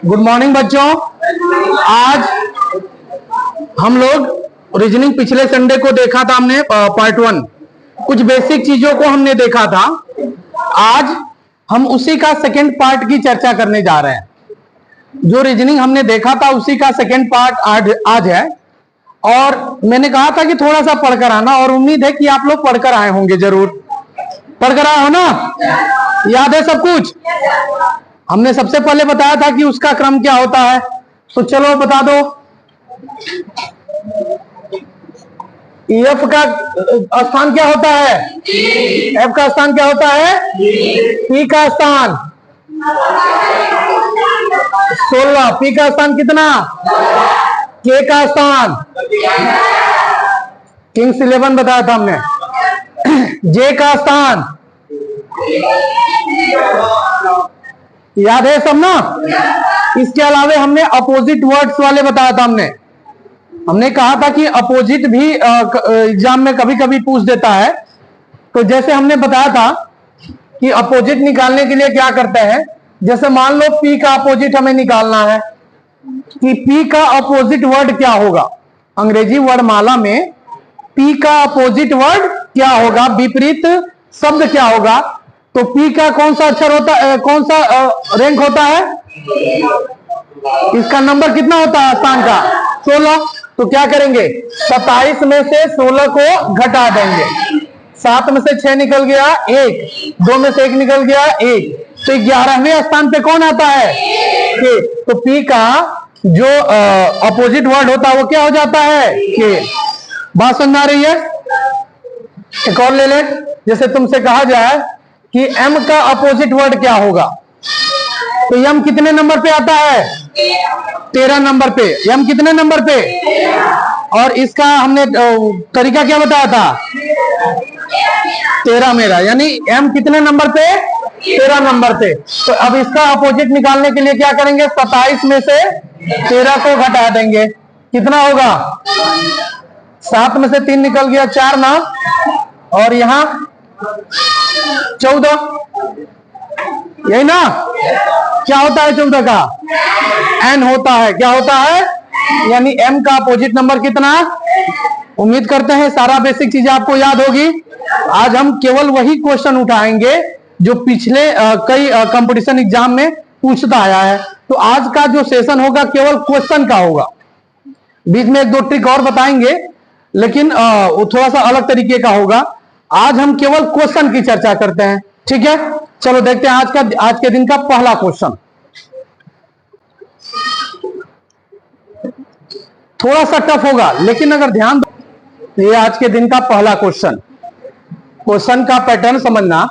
Good morning बच्चों। आज हम लोग रीजनिंग पिछले संडे को देखा था हमने पार्ट 1, कुछ बेसिक चीजों को हमने देखा था। आज हम उसी का सेकंड पार्ट की चर्चा करने जा रहे हैं। जो रीजनिंग हमने देखा था उसी का सेकंड पार्ट आज है। और मैंने कहा था कि थोड़ा सा पढ़कर आना, और उम्मीद है कि आप लोग पढ़कर आए होंगे। जरूर पढ़कर आए हो ना? याद है सब कुछ? हमने सबसे पहले बताया था कि उसका क्रम क्या होता है, तो चलो बता दो। एफ का स्थान क्या होता है? एफ का स्थान क्या होता है? पी का स्थान 16। पी का स्थान कितना? के का स्थान किंग्स 11 बताया था हमने। जे का स्थान याद है सब ना? इसके अलावा हमने अपोजिट वर्ड्स वाले बताया था। हमने कहा था कि अपोजिट भी एग्जाम में कभी कभी पूछ देता है। तो जैसे हमने बताया था कि अपोजिट निकालने के लिए क्या करते हैं, जैसे मान लो पी का अपोजिट हमें निकालना है कि पी का अपोजिट वर्ड क्या होगा। अंग्रेजी वर्णमाला में पी का अपोजिट वर्ड क्या होगा, विपरीत शब्द क्या होगा। तो पी का कौन सा अक्षर होता है, कौन सा रैंक होता है? इसका नंबर कितना होता है स्थान का? 16। तो क्या करेंगे, 27 में से 16 को घटा देंगे। 7 में से 6 निकल गया 1, 2 में से 1 निकल गया 1, तो 11वें स्थान पे कौन आता है? के। तो पी का जो अपोजिट वर्ड होता है वो क्या हो जाता है? के। बात समझ आ रही है? एक और ले ले। जैसे तुमसे कहा जाए कि एम का अपोजिट वर्ड क्या होगा, तो एम कितने नंबर पे आता है? 13 नंबर पे। एम कितने नंबर पे? और इसका हमने तरीका क्या बताया था? 13 मेरा, यानी एम कितने नंबर पे? 13 नंबर पे। तो अब इसका अपोजिट निकालने के लिए क्या करेंगे, 27 में से 13 को घटा देंगे। कितना होगा? 7 में से 3 निकल गया 4 ना, और यहां 14, यही ना? क्या होता है 14 का? एन होता है। क्या होता है? यानी एम का अपोजिट नंबर कितना? उम्मीद करते हैं सारा बेसिक चीजें आपको याद होगी। आज हम केवल वही क्वेश्चन उठाएंगे जो पिछले कई कंपटीशन एग्जाम में पूछता आया है। तो आज का जो सेशन होगा केवल क्वेश्चन का होगा। बीच में 1-2 ट्रिक और बताएंगे, लेकिन वो थोड़ा सा अलग तरीके का होगा। आज हम केवल क्वेश्चन की चर्चा करते हैं, ठीक है? चलो देखते हैं आज के दिन का पहला क्वेश्चन। थोड़ा सा टफ होगा, लेकिन अगर ध्यान दो तो ये आज के दिन का पहला क्वेश्चन का पैटर्न समझना।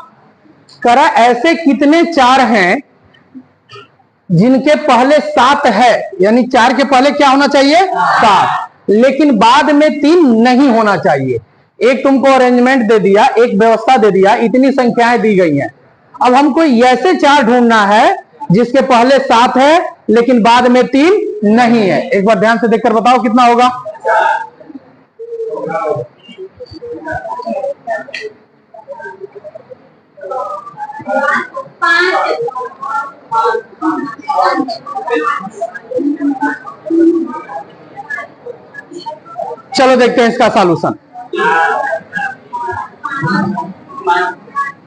करा ऐसे कितने 4 हैं जिनके पहले 7 है, यानी 4 के पहले क्या होना चाहिए? 7, लेकिन बाद में 3 नहीं होना चाहिए। एक तुमको अरेंजमेंट दे दिया, एक व्यवस्था दे दिया, इतनी संख्याएं दी गई हैं। अब हमको ऐसे 4 ढूंढना है जिसके पहले 7 है लेकिन बाद में 3 नहीं है। एक बार ध्यान से देखकर बताओ कितना होगा। चलो देखते हैं इसका सॉल्यूशन।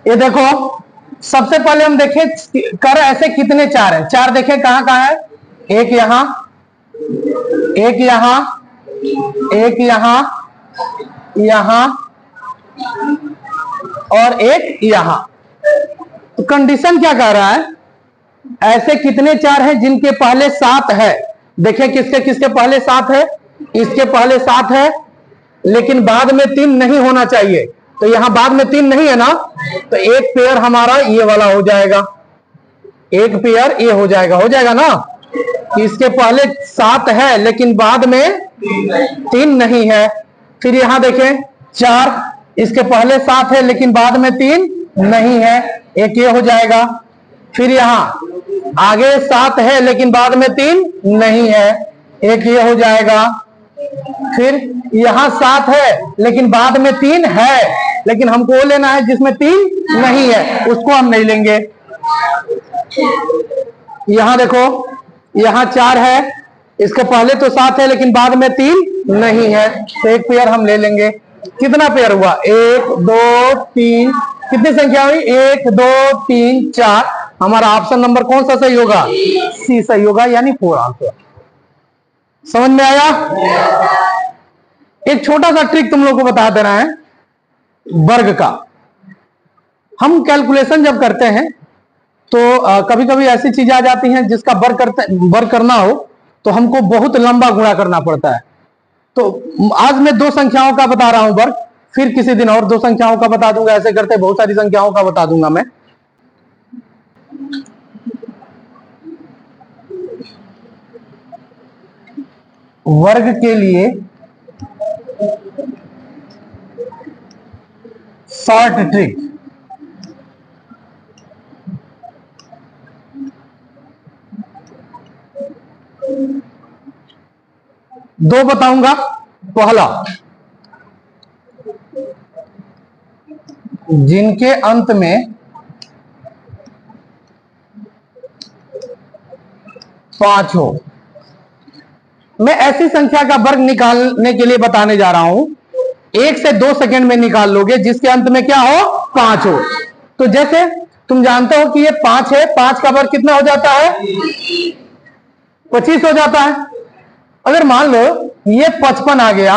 ये देखो, सबसे पहले हम देखें कर ऐसे कितने 4 हैं। 4 देखें कहां कहां है? एक यहां, एक यहां, एक यहां, यहां और एक यहां। तो कंडीशन क्या कह रहा है? ऐसे कितने 4 हैं जिनके पहले 7 है। देखें किसके किसके पहले 7 है? इसके पहले 7 है लेकिन बाद में 3 नहीं होना चाहिए। तो यहां बाद में 3 नहीं है ना, तो एक पेयर हमारा ये वाला हो जाएगा, एक पेयर ये हो जाएगा ना। इसके पहले 7 है लेकिन बाद में 3 नहीं है। फिर यहां देखें 4, इसके पहले 7 है लेकिन बाद में 3 नहीं है, एक ये हो जाएगा। फिर यहां आगे 7 है लेकिन बाद में 3 नहीं है, एक ये हो जाएगा। फिर यहां 7 है लेकिन बाद में 3 है, लेकिन हमको वो लेना है जिसमें 3 नहीं है, उसको हम नहीं लेंगे। यहां देखो यहाँ 4 है, इसके पहले तो 7 है लेकिन बाद में 3 नहीं है, तो एक पेयर हम ले लेंगे। कितना पेयर हुआ? 1 2 3, कितनी संख्या हुई? 1 2 3 4। हमारा ऑप्शन नंबर कौन सा सही होगा? सी सही होगा, यानी 4 आंसर। समझ में आया? एक छोटा सा ट्रिक तुम लोग को बता देना है वर्ग का। हम कैलकुलेशन जब करते हैं तो कभी कभी ऐसी चीजें आ जाती हैं जिसका वर्ग करना हो तो हमको बहुत लंबा गुणा करना पड़ता है। तो आज मैं 2 संख्याओं का बता रहा हूं वर्ग, फिर किसी दिन और 2 संख्याओं का बता दूंगा, ऐसे करते बहुत सारी संख्याओं का बता दूंगा मैं। वर्ग के लिए शॉर्ट ट्रिक। दो बताऊंगा। पहला, जिनके अंत में 5 हो। मैं ऐसी संख्या का वर्ग निकालने के लिए बताने जा रहा हूं, 1 से 2 सेकंड में निकाल लोगे जिसके अंत में क्या हो? 5 हो। तो जैसे तुम जानते हो कि ये 5 है, 5 का वर्ग कितना हो जाता है? 25 हो जाता है। अगर मान लो ये 55 आ गया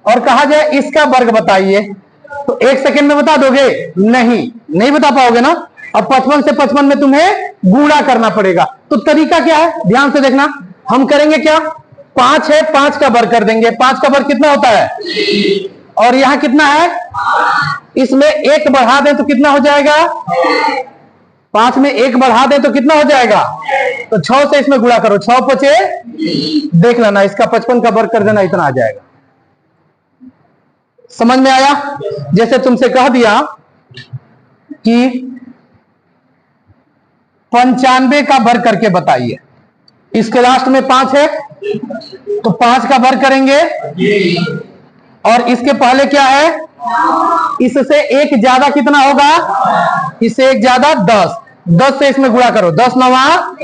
और कहा जाए इसका वर्ग बताइए, तो 1 सेकंड में बता दोगे? नहीं बता पाओगे ना। अब 55 से 55 में तुम्हें गुणा करना पड़ेगा। तो तरीका क्या है, ध्यान से देखना। हम करेंगे क्या? 5 है, 5 का वर्ग कर देंगे। 5 का वर्ग कितना होता है? और यहां कितना है? इसमें 1 बढ़ा दें तो कितना हो जाएगा? 5 में 1 बढ़ा दें तो कितना हो जाएगा? तो 6 से इसमें गुणा करो, 6 पचे, देख लेना, इसका 55 का वर्ग कर देना, इतना आ जाएगा। समझ में आया? जैसे तुमसे कह दिया कि 95 का वर्ग करके बताइए, इसके लास्ट में 5 है तो 5 का वर्ग करेंगे, और इसके पहले क्या है? इससे 1 ज्यादा कितना होगा? इससे 1 ज्यादा 10, 10 से इसमें गुणा करो, 10 9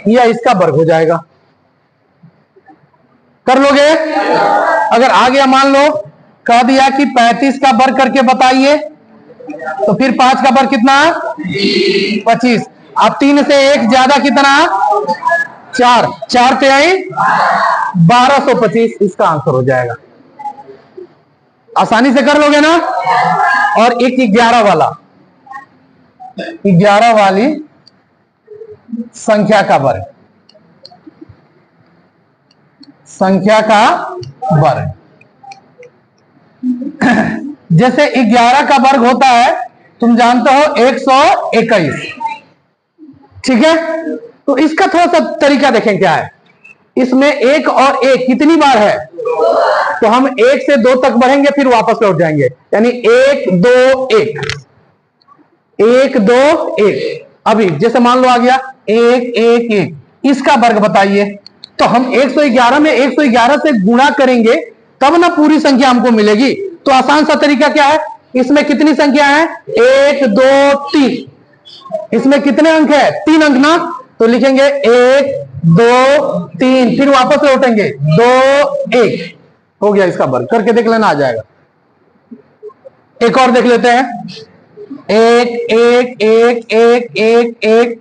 या इसका वर्ग हो जाएगा। कर लोगे? अगर आ गया, मान लो कह दिया कि 35 का वर्ग करके बताइए, तो फिर 5 का वर्ग कितना? 25। अब 3 से 1 ज्यादा कितना? 4, 4 से आई 1225, इसका आंसर हो जाएगा। आसानी से कर लोगे ना। और एक 11 वाला, 11 वाली संख्या का वर्ग, संख्या का वर्ग जैसे 11 का वर्ग होता है, तुम जानते हो 121, ठीक है? तो इसका थोड़ा सा तरीका देखें क्या है। इसमें 1 और 1 कितनी बार है? तो हम 1 से 2 तक बढ़ेंगे, फिर वापस लौट जाएंगे, यानी 1 2 1, 1 2 1। अभी जैसे मान लो आ गया 1 1 1, इसका वर्ग बताइए। तो हम 111 में 111 से गुणा करेंगे तब ना पूरी संख्या हमको मिलेगी। तो आसान सा तरीका क्या है, इसमें कितनी संख्या है? 1 2 3। इसमें कितने अंक है? 3 अंक ना। तो लिखेंगे 1 2 3, फिर वापस लौटेंगे 2 1, हो गया इसका वर्ग। करके देख लेना, आ जाएगा। एक और देख लेते हैं, 1 1 1 1 1 1,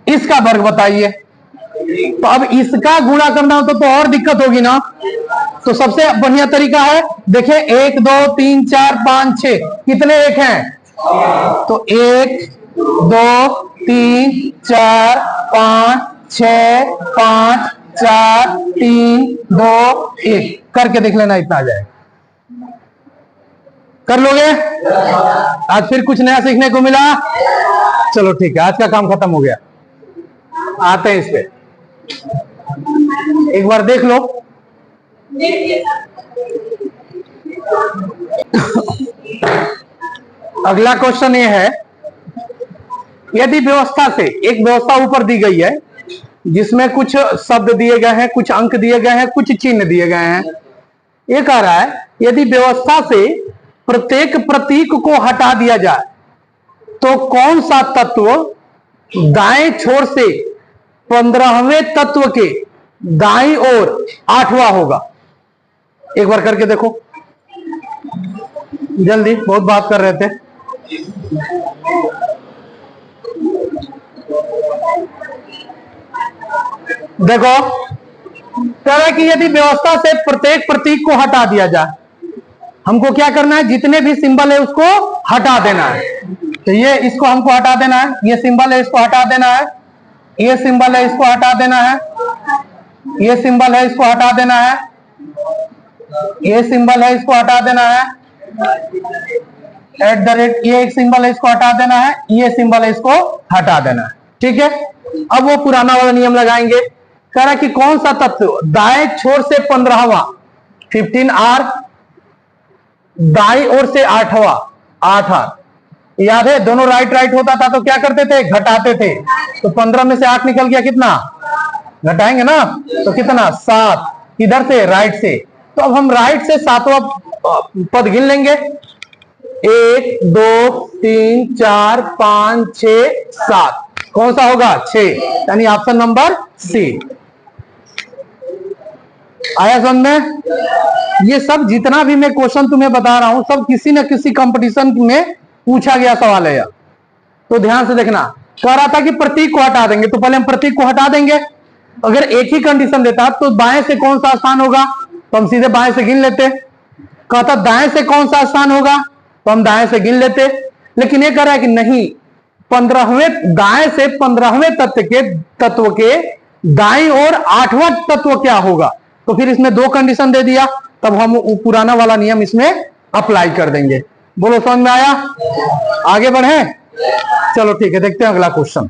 इसका वर्ग बताइए। तो अब इसका गुणा करना हो तो और दिक्कत होगी ना। तो सबसे बढ़िया तरीका है, देखिए 1 2 3 4 5 6, कितने 1 हैं? तो 1 2 3 4 5 6 5 4 3 2 1, करके देख लेना, इतना आ जाएगा। कर लोगे? आज फिर कुछ नया सीखने को मिला। चलो ठीक है, आज का काम खत्म हो गया। आते हैं इस पे, एक बार देख लो। अगला क्वेश्चन ये है, यदि व्यवस्था से एक व्यवस्था ऊपर दी गई है जिसमें कुछ शब्द दिए गए हैं, कुछ अंक दिए गए हैं, कुछ चिन्ह दिए गए हैं। ये कह रहा है यदि व्यवस्था से प्रत्येक प्रतीक को हटा दिया जाए तो कौन सा तत्व दाएं छोर से 15वें तत्व के दाईं ओर 8वां होगा? एक बार करके देखो जल्दी, बहुत बात कर रहे थे। देखो कह रहा है कि यदि व्यवस्था से प्रत्येक प्रतीक को हटा दिया जाए, हमको क्या करना है? जितने भी सिंबल है उसको हटा देना है। तो ये इसको हमको हटा देना है, ये सिंबल है इसको हटा देना है, ये सिंबल है इसको हटा देना है, ये सिंबल है इसको हटा देना है, ये सिंबल है इसको हटा देना है, @ ये एक सिंबल है इसको हटा देना है, ये सिंबल है इसको हटा देना है। ठीक है, अब वो पुराना वाला नियम लगाएंगे। कह रहा है कि कौन सा तत्व दाएं छोर से 15वां 15R, दाई ओर से 8वां 8R। याद है दोनों राइट राइट होता था तो क्या करते थे? घटाते थे। तो 15 में से 8 निकल गया, कितना घटाएंगे ना? तो कितना? 7। इधर से राइट से। तो अब हम राइट से 7वां पद गिन लेंगे। 1 2 3 4 5 6 7। कौन सा होगा? 6, यानी ऑप्शन नंबर सी। आया समझ में? ये सब जितना भी मैं क्वेश्चन तुम्हें बता रहा हूं सब किसी न किसी कंपटीशन में पूछा गया सवाल है यार, तो ध्यान से देखना। कह रहा था कि प्रतीक को हटा देंगे, तो पहले हम प्रतीक को हटा देंगे। अगर एक ही कंडीशन देता तो बाएं से कौन सा स्थान होगा, तो हम सीधे बाएं से गिन लेते। कहता दाएं से कौन सा स्थान होगा, तो हम दाएं से गिन लेते। लेकिन ये कह रहा है कि नहीं, 15वें दाएं से 15वें तत्व के दाईं ओर 8वां तत्व क्या होगा? तो फिर इसमें 2 कंडीशन दे दिया, तब हम पुराना वाला नियम इसमें अप्लाई कर देंगे। बोलो समझ में आया? आगे बढ़े? चलो ठीक है, देखते हैं अगला क्वेश्चन।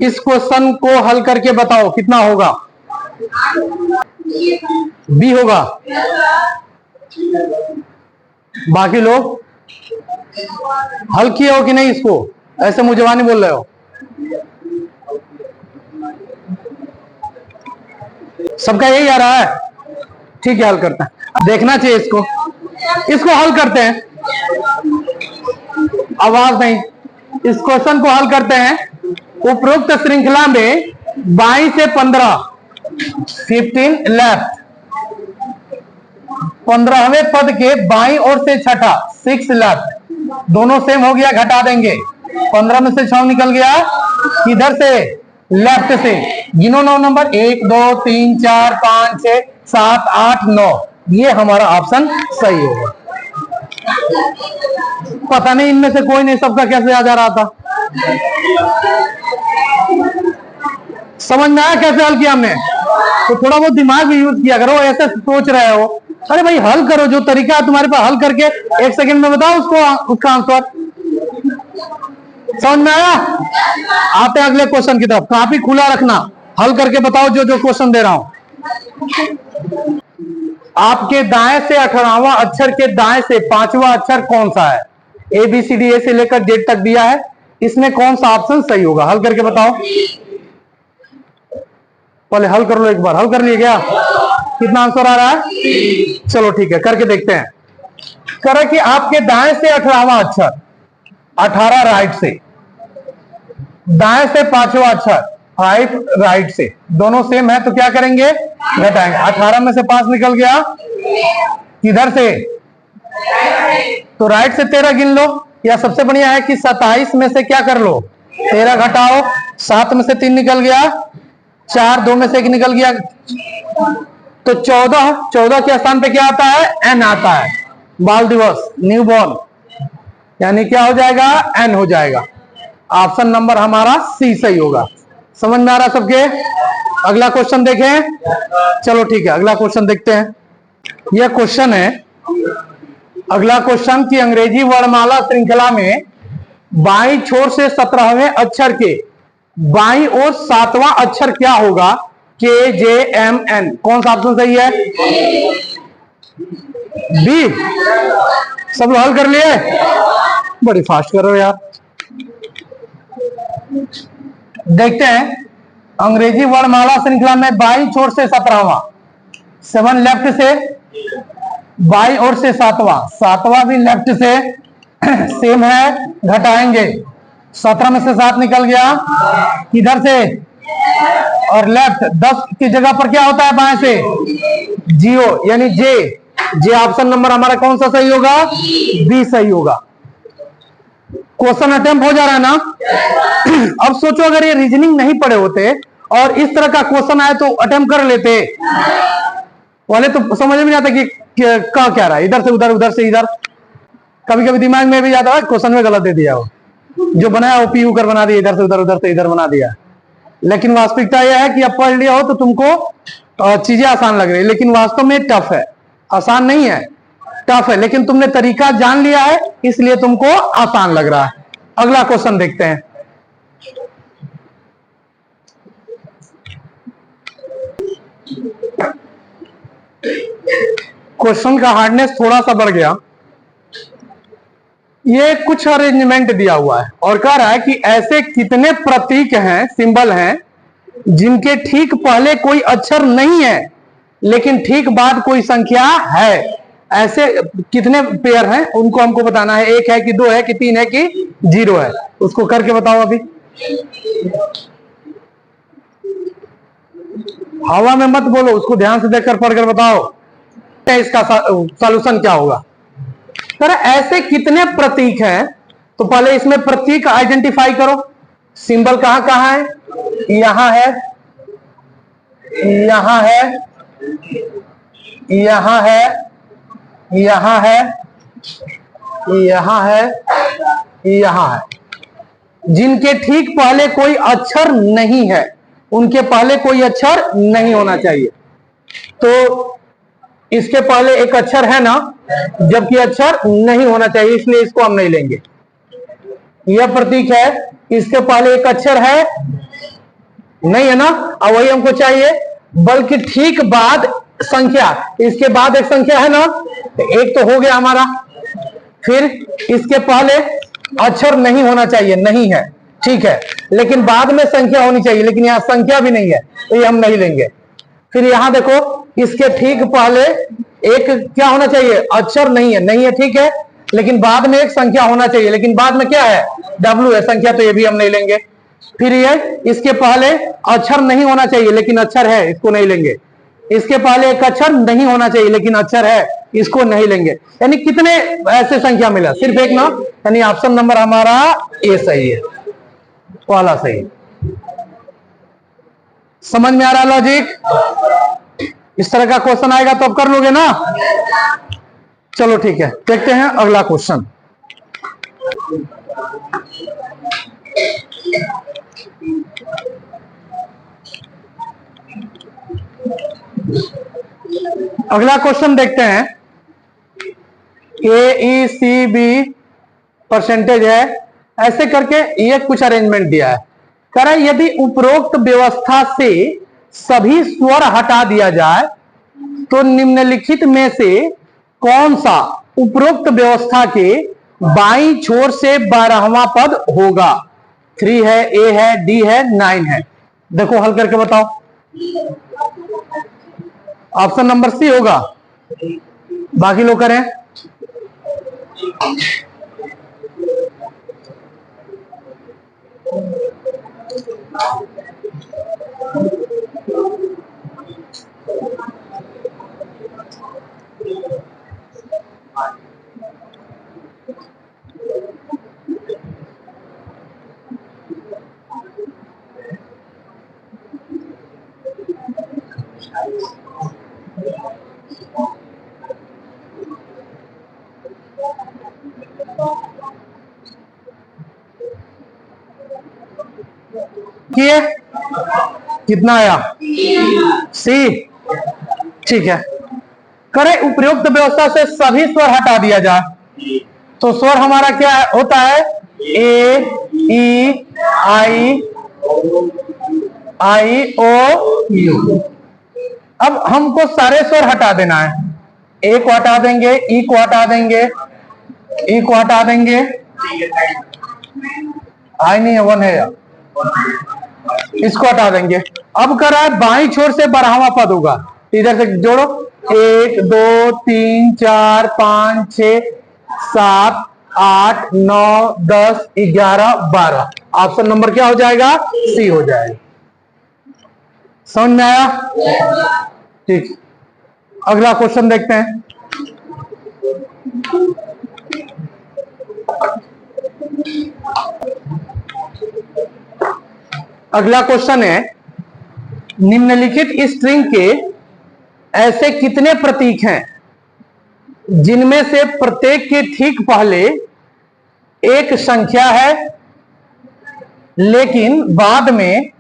इस क्वेश्चन को हल करके बताओ कितना होगा? बी होगा। बाकी लोग हल किए हो कि नहीं इसको? ऐसे मुझे जवानी बोल रहे हो? सबका यही आ रहा है? ठीक है, हल करते हैं। देखना चाहिए इसको हल करते हैं। आवाज नहीं। इस क्वेश्चन को हल करते हैं। उपरोक्त श्रृंखला में बाईं से 15 15 लेफ्ट, 15वें पद के बाईं ओर से छठा 6 लेफ्ट, दोनों सेम हो गया, घटा देंगे। 15 में से 6 निकल गया, इधर से लेफ्ट से गिनो 9 नंबर, 1 2 3 4 5 6 7 8 9। ये हमारा ऑप्शन सही होगा। पता नहीं इनमें से कोई नहीं, सबका कैसे आ जा रहा था? समझ में आया कैसे हल किया हमने? तो थोड़ा बहुत दिमाग भी यूज किया करो। ऐसे सोच रहे हो, अरे भाई हल करो, जो तरीका है तुम्हारे पास हल करके 1 सेकंड में बताओ उसका आंसर। समझ में आया? आते हैं अगले क्वेश्चन की तरफ। काफी खुला रखना, हल करके बताओ जो क्वेश्चन दे रहा हूं। आपके दाएं से 18वां अक्षर के दाएं से 5वां अक्षर कौन सा है? ABCD से लेकर Z तक दिया है, इसमें कौन सा ऑप्शन सही होगा? हल करके बताओ। पहले हल कर लो एक बार। हल कर लिए क्या? कितना आंसर आ रहा है? चलो ठीक है, करके देखते हैं। करें कि आपके दाएं से 18वां अक्षर, 18 राइट से, दाएं से 5वां अक्षर 5 राइट से, दोनों सेम है तो क्या करेंगे? घटाएंगे। 18 में से 5 निकल गया, किधर से? तो राइट से 13 गिन लो, या सबसे बढ़िया है कि 27 में से क्या कर लो? 13 घटाओ। 7 में से 3 निकल गया, 4 2 में से 1 निकल गया, तो 14 के स्थान पे क्या आता है? N आता है। बाल दिवस, न्यू बॉर्न, यानी क्या हो जाएगा? N हो जाएगा। ऑप्शन नंबर हमारा सी सही होगा। समझ में आ रहा सबके? अगला क्वेश्चन देखें। चलो ठीक है, अगला क्वेश्चन देखते हैं। यह क्वेश्चन है, अगला क्वेश्चन की अंग्रेजी वर्णमाला श्रृंखला में बाईं छोर से 17वें अक्षर के बाईं ओर 7वां अक्षर क्या होगा? KJMN। कौन सा ऑप्शन सही है? बी। सब लोग हल कर लिए? बड़ी फास्ट कर रहे हो यार। देखते हैं अंग्रेजी वर्णमाला श्रृंखला में बाईं छोर से 17वां, 7 लेफ्ट से, बाईं ओर से 7वां, 7वां भी लेफ्ट से सेम है, घटाएंगे 17 में से 7 निकल गया किधर से, और लेफ्ट 10 की जगह पर क्या होता है बाएं से, 0 यानी जे। जे ऑप्शन नंबर हमारा कौन सा सही होगा, बी सही होगा। क्वेश्चन अटेम्प्ट हो जा रहा है ना। अब सोचो अगर ये रीजनिंग नहीं पढ़े होते और इस तरह का क्वेश्चन आए तो अटेम्प्ट कर लेते। पहले तो समझ में नहीं आता कि क्या रहा है, इधर से उधर, उधर से इधर। कभी कभी दिमाग में भी जाता है क्वेश्चन में गलत दे दिया, वो जो बनाया वो पीयू कर बना दिया, इधर से उधर, उधर से इधर बना दिया। लेकिन वास्तविकता यह है कि अब पढ़ लिया हो तो तुमको चीजें आसान लग रही है, लेकिन वास्तव में टफ है, आसान नहीं है, टफ है। लेकिन तुमने तरीका जान लिया है इसलिए तुमको आसान लग रहा है। अगला क्वेश्चन देखते हैं। क्वेश्चन का हार्डनेस थोड़ा सा बढ़ गया। ये कुछ अरेंजमेंट दिया हुआ है और कह रहा है कि ऐसे कितने प्रतीक हैं, सिंबल हैं, जिनके ठीक पहले कोई अक्षर नहीं है लेकिन ठीक बाद कोई संख्या है। ऐसे कितने पेयर हैं उनको हमको बताना है। 1 है कि 2 है कि 3 है कि 0 है, उसको करके बताओ। अभी हवा में मत बोलो, उसको ध्यान से देखकर पढ़कर बताओ इसका सॉल्यूशन क्या होगा। सर ऐसे कितने प्रतीक हैं, तो पहले इसमें प्रतीक आइडेंटिफाई करो। सिंबल कहां कहां है, यहां है, यहां है, यहां है, यहां है, यहां है, यहां है। जिनके ठीक पहले कोई अक्षर नहीं है, उनके पहले कोई अक्षर नहीं होना चाहिए। तो इसके पहले एक अक्षर है ना, जबकि अक्षर नहीं होना चाहिए, इसलिए इसको हम नहीं लेंगे। यह प्रतीक है, इसके पहले एक अक्षर है नहीं है ना, और वही हमको चाहिए। बल्कि ठीक बाद संख्या, इसके बाद एक संख्या है ना, तो एक तो हो गया हमारा। फिर इसके पहले अक्षर नहीं होना चाहिए, नहीं है, ठीक है, लेकिन बाद में संख्या होनी चाहिए, लेकिन यहां संख्या भी नहीं है, तो ये हम नहीं लेंगे। फिर यहां देखो, इसके ठीक पहले एक क्या होना चाहिए, अक्षर नहीं है, नहीं है, ठीक है, लेकिन बाद में एक संख्या होना चाहिए, लेकिन बाद में क्या है, W है संख्या, तो ये भी हम नहीं लेंगे। फिर ये इसके पहले अक्षर नहीं होना चाहिए लेकिन अक्षर है, इसको नहीं लेंगे। इसके पहले एक अक्षर नहीं होना चाहिए लेकिन अक्षर है, इसको नहीं लेंगे। यानी कितने ऐसे संख्या मिला, सिर्फ एक ना, यानी ऑप्शन नंबर हमारा ए सही है, पहला सही। समझ में आ रहा लॉजिक? इस तरह का क्वेश्चन आएगा तो अब कर लोगे ना। चलो ठीक है, देखते हैं अगला क्वेश्चन। अगला क्वेश्चन देखते हैं। AECB परसेंटेज है, ऐसे करके ये कुछ अरेंजमेंट दिया है। कह रहा है यदि उपरोक्त व्यवस्था से सभी स्वर हटा दिया जाए तो निम्नलिखित में से कौन सा उपरोक्त व्यवस्था के बाईं छोर से 12वां पद होगा। 3 है, A है, D है, 9 है। देखो हल करके बताओ। ऑप्शन नंबर सी होगा, बाकी लोग करें। किए कितना आया, सी, ठीक है। करे उपयुक्त व्यवस्था से सभी स्वर हटा दिया जाए तो स्वर हमारा क्या होता है, ए, ई, आई, आई, ओ, यू। अब हमको सारे स्वर हटा देना है। ए को हटा देंगे, ई को हटा देंगे, ई को हटा देंगे, आई नहीं है, 1 है यार, इसको हटा देंगे। अब कर रहा है बाई छोर से 12वां पद होगा, इधर से जोड़ो, 1 2 3 4 5 6 7 8 9 10 11 12। ऑप्शन नंबर क्या हो जाएगा? सी हो जाएगा। समझ में आया? ठीक, अगला क्वेश्चन देखते हैं। अगला क्वेश्चन है, निम्नलिखित स्ट्रिंग के ऐसे कितने प्रतीक हैं जिनमें से प्रत्येक के ठीक पहले एक संख्या है लेकिन बाद में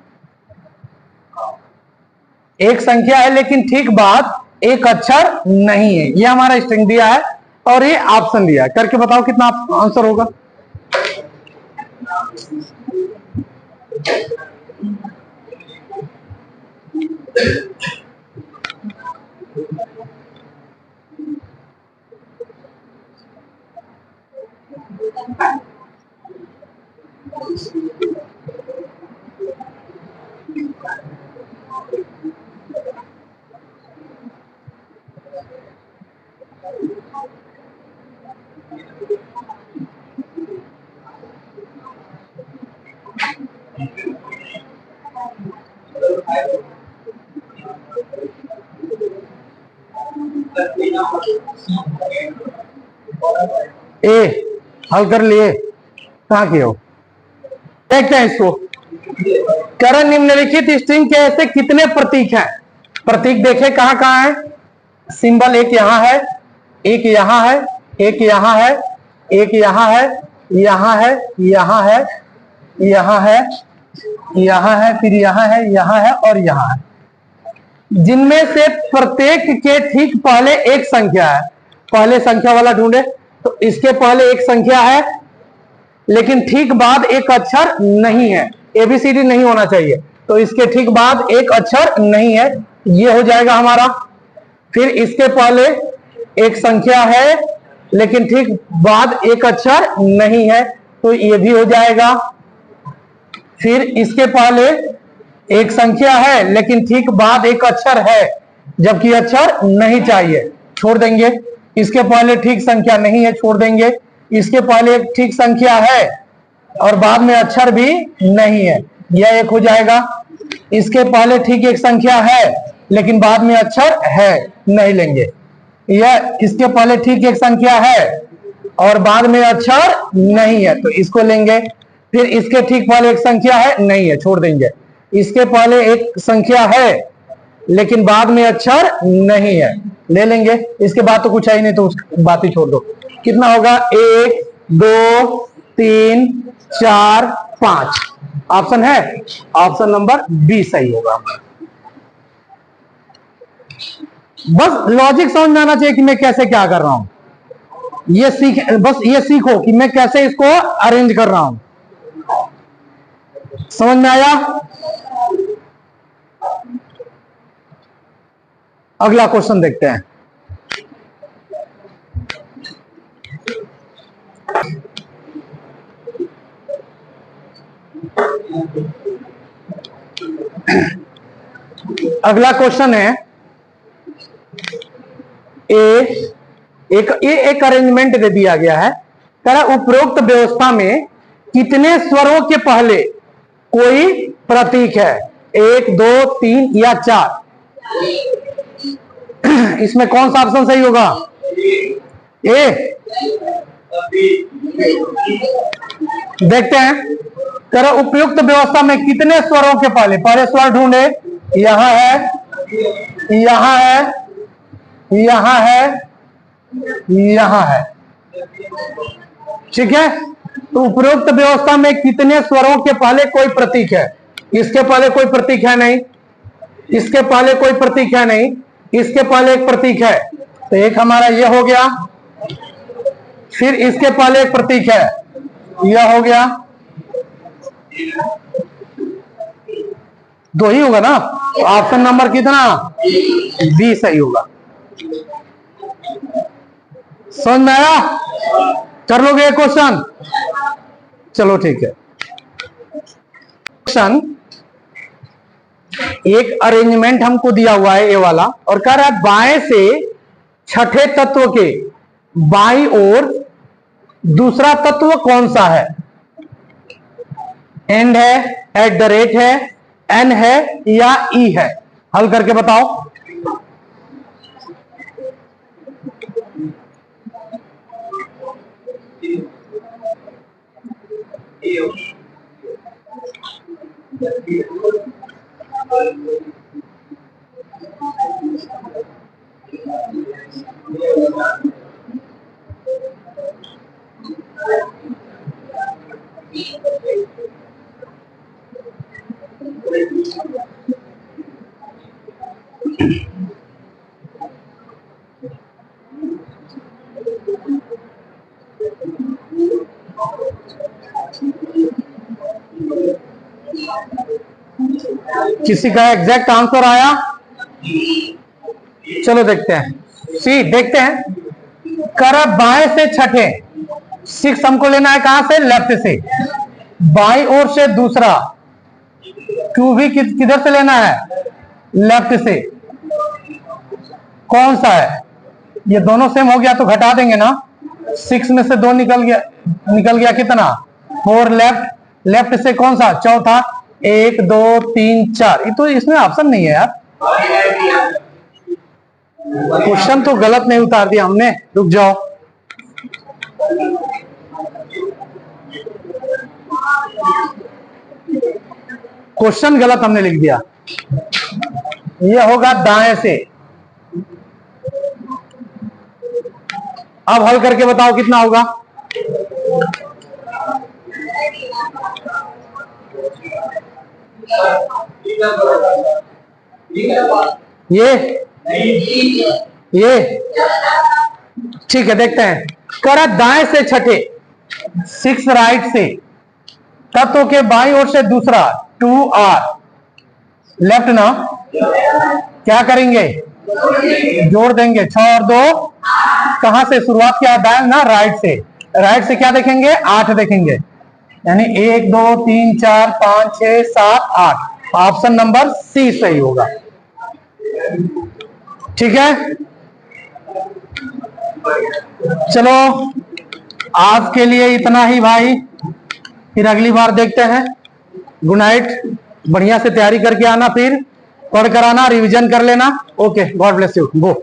एक संख्या है लेकिन ठीक बाद एक अक्षर नहीं है। यह हमारा स्ट्रिंग दिया है और ये ऑप्शन दिया है, करके बताओ कितना आंसर होगा। ए हल कर लिए, कहां किए हो? देखते हैं इसको। करण निम्नलिखित स्ट्रिंग के ऐसे कितने प्रतीक हैं? प्रतीक देखे कहां कहां है? सिंबल एक यहां है, एक यहां है, एक यहां है, एक यहां है, यहां है, यहां है, यहां है, यहां है, फिर यहां है, यहां है और यहां है। जिनमें से प्रत्येक के ठीक पहले एक संख्या है। पहले संख्या वाला ढूंढे, तो इसके पहले एक संख्या है लेकिन ठीक बाद एक अक्षर नहीं है। एबीसीडी नहीं होना चाहिए, तो इसके ठीक बाद एक अक्षर नहीं है, ये हो जाएगा हमारा। फिर इसके पहले एक संख्या है लेकिन ठीक बाद एक अक्षर नहीं है, तो ये भी हो जाएगा। फिर इसके पहले एक संख्या है लेकिन ठीक बाद एक अक्षर है, जबकि अक्षर नहीं चाहिए, छोड़ देंगे। इसके पहले ठीक संख्या नहीं है, छोड़ देंगे। इसके पहले एक ठीक संख्या है और बाद में अक्षर भी नहीं है, यह एक हो जाएगा। इसके पहले ठीक एक संख्या है लेकिन बाद में अक्षर है, नहीं लेंगे। यह इसके पहले ठीक एक संख्या है और बाद में अक्षर नहीं है, तो इसको लेंगे। फिर इसके ठीक पहले एक संख्या है, नहीं है, छोड़ देंगे। इसके पहले एक संख्या है लेकिन बाद में अक्षर नहीं है, ले लेंगे। इसके बाद तो कुछ है ही नहीं, तो उस बात ही छोड़ दो। कितना होगा? 1 2 3 4 5। ऑप्शन है, ऑप्शन नंबर बी सही होगा। बस लॉजिक समझ में आना चाहिए कि मैं कैसे क्या कर रहा हूं, ये बस ये सीखो कि मैं कैसे इसको अरेंज कर रहा हूं। समझ में आया? अगला क्वेश्चन देखते हैं। अगला क्वेश्चन है, एक अरेंजमेंट दे दिया गया है। उपरोक्त व्यवस्था में कितने स्वरों के पहले कोई प्रतीक है? 1 2 3 या 4? इसमें कौन सा ऑप्शन सही होगा? ए। देखते हैं, करो उपयुक्त व्यवस्था में कितने स्वरों के पहले स्वर ढूंढे। यहां है, यहां है, यहां है, यहां है, ठीक है। तो उपरोक्त व्यवस्था में कितने स्वरों के पहले कोई प्रतीक है? इसके पहले कोई प्रतीक है नहीं, इसके पहले कोई प्रतीक है नहीं, इसके पहले एक प्रतीक है, तो एक हमारा यह हो गया। फिर इसके पहले एक प्रतीक है, यह हो गया। दो ही होगा ना, ऑप्शन नंबर कितना? बी सही होगा। समझ में आया? कर लोगे क्वेश्चन? चलो ठीक है। क्वेश्चन एक अरेंजमेंट हमको दिया हुआ है ये वाला, और कह रहा है बाएं से छठे तत्व के बाईं ओर दूसरा तत्व कौन सा है? एंड है, एट द रेट है, एन है या ई है? हल करके बताओ। किसी का एग्जैक्ट आंसर आया? चलो देखते हैं। सी देखते हैं। कर बाएं से छठे, 6 हमको लेना है कहां से? लेफ्ट से। बाईं ओर से दूसरा 2 भी किधर से लेना है? लेफ्ट से। कौन सा है? ये दोनों सेम हो गया तो घटा देंगे ना। 6 में से 2 निकल गया कितना? 4 लेफ्ट। लेफ्ट से कौन सा? चौथा। 1 2 3 4। ये तो इसमें ऑप्शन नहीं है यार। क्वेश्चन तो गलत नहीं उतार दिया हमने। रुक जाओ। क्वेश्चन गलत हमने लिख दिया। ये होगा दाएं से। अब हल करके बताओ कितना होगा? ये ठीक है, देखते हैं। कर दाएं से छठे, 6 राइट से, तत्व के बाईं ओर से दूसरा 2R लेफ्ट ना। क्या करेंगे? जोड़ देंगे। 6 और 2 कहां से शुरुआत किया? दाएं ना, राइट से। राइट से क्या देखेंगे? 8 देखेंगे। यानी 1 2 3 4 5 6 7 8। ऑप्शन नंबर सी सही होगा। ठीक है, चलो आज के लिए इतना ही भाई, फिर अगली बार देखते हैं। Good night. बढ़िया से तैयारी करके आना, फिर पढ़ कर आना, रिवीजन कर लेना। Okay, God bless you. Go.